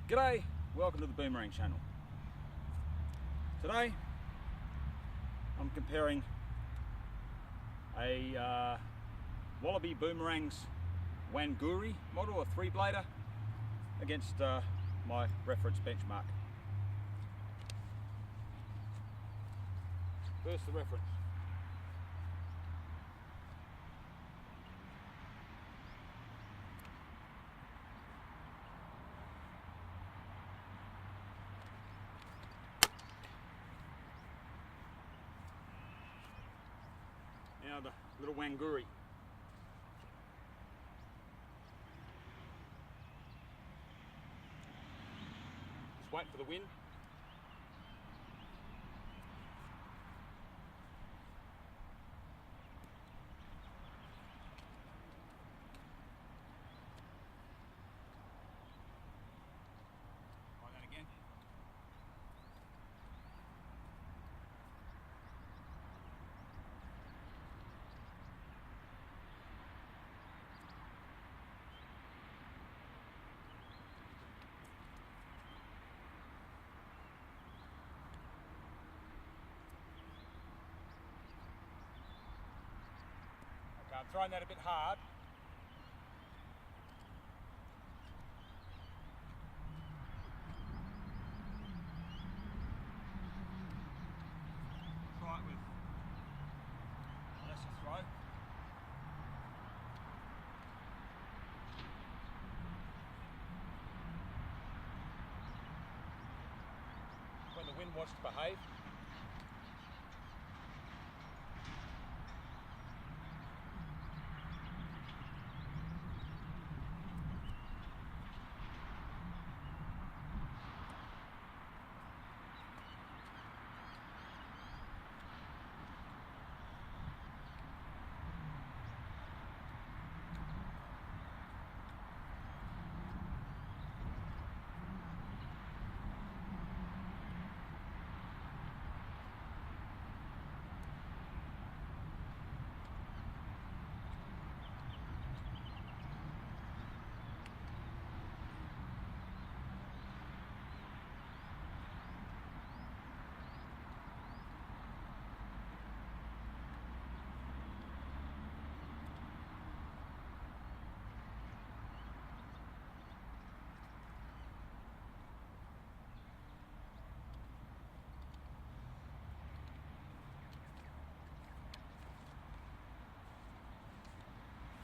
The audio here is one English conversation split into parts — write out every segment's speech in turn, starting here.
G'day, welcome to the Boomerang channel. Today I'm comparing a Wallaby Boomerangs Wanguri model, a 3-blader, against my reference benchmark. First, the reference. Now the little Wanguri. Just wait for the wind. Try that again. Okay, I'm throwing that a bit hard. Try it with a lesser throw. When the wind wants to behave.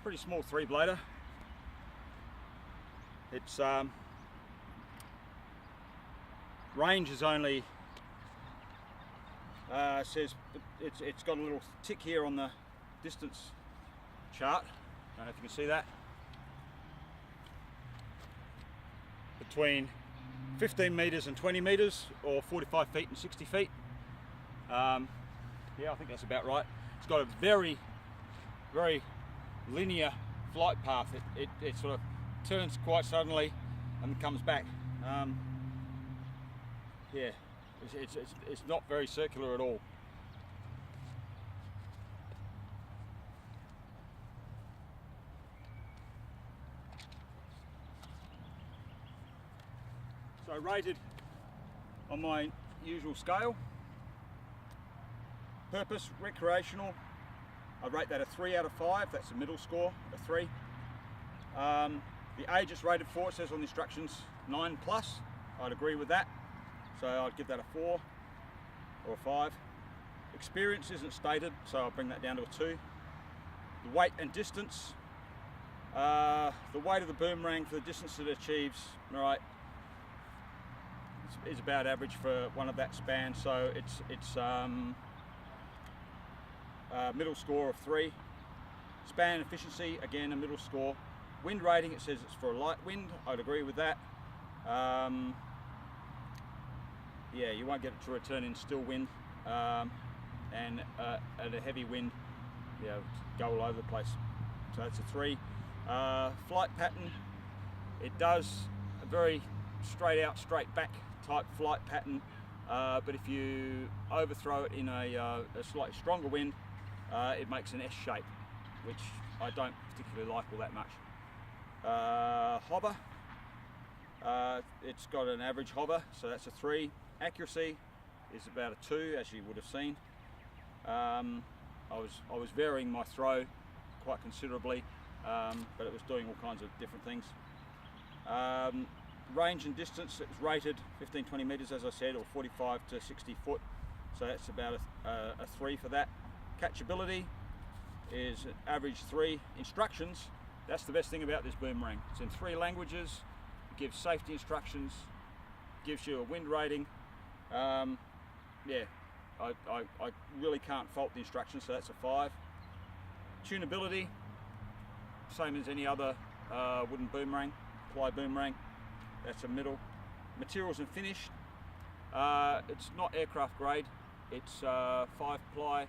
Pretty small 3-blader. Its range is only says it's got a little tick here on the distance chart. I don't know if you can see that. Between 15 meters and 20 meters, or 45 feet and 60 feet. Yeah, I think that's about right. It's got a very linear flight path. It sort of turns quite suddenly and comes back. Yeah, it's not very circular at all. So rated on my usual scale. Purpose, recreational, I rate that a 3 out of 5. That's the middle score, a 3. The age it's rated for, it says on the instructions 9+. I'd agree with that. So I'd give that a 4 or a 5. Experience isn't stated, so I'll bring that down to a 2. The weight and distance. The weight of the boomerang for the distance it achieves, right, is about average for one of that span. So it's middle score of 3. Span efficiency, again a middle score. Wind rating, it says it's for a light wind. I'd agree with that. Yeah, you won't get it to return in still wind, and at a heavy wind, yeah, go all over the place. So that's a 3. Flight pattern, it does a very straight out, straight back type flight pattern, but if you overthrow it in a slightly stronger wind, it makes an S shape, which I don't particularly like all that much. Hover, It's got an average hover, so that's a 3. Accuracy is about a 2, as you would have seen. I was varying my throw quite considerably, but it was doing all kinds of different things. Range and distance, it was rated 15-20 metres, as I said, or 45 to 60 foot, so that's about a 3 for that. Catchability is average 3. Instructions, that's the best thing about this boomerang. It's in 3 languages, it gives safety instructions, gives you a wind rating. Yeah, I really can't fault the instructions, so that's a 5. Tunability, same as any other wooden boomerang, ply boomerang, that's a middle. Materials and finish, it's not aircraft grade, it's 5 ply.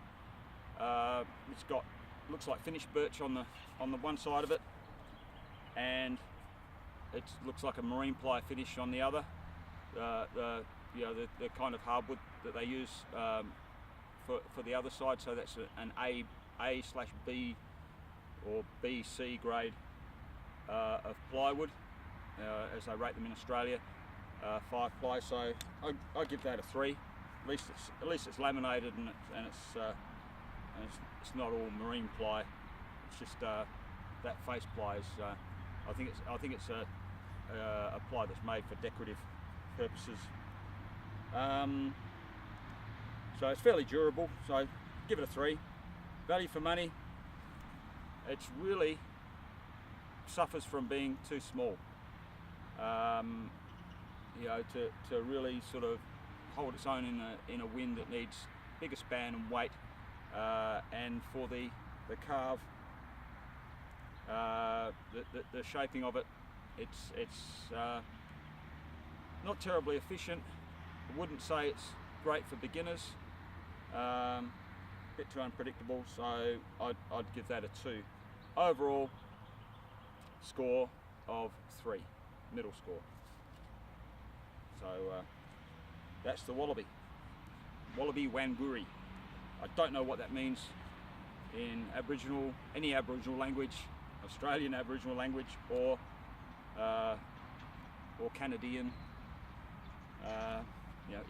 It's got, looks like finished birch on the one side of it, and it looks like a marine ply finish on the other. The kind of hardwood that they use for the other side, so that's an A/B or BC grade of plywood, as they rate them in Australia, 5 ply. So I give that a 3. At least it's laminated and it's not all marine ply. It's just that face ply is. I think it's a ply that's made for decorative purposes. So it's fairly durable, so give it a 3. Value for money, it's really suffers from being too small. To really sort of hold its own in a wind that needs bigger span and weight, and for the carve, the shaping of it, it's not terribly efficient. I wouldn't say it's great for beginners. A bit too unpredictable, so I'd give that a 2. Overall score of 3, middle score. So that's the Wallaby Wanguri. I don't know what that means in any Aboriginal language, Australian Aboriginal language, or Canadian,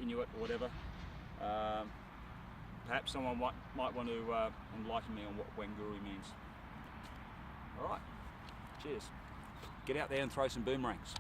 Inuit or whatever. Perhaps someone might want to enlighten me on what Wanguri means. All right, cheers. Get out there and throw some boomerangs.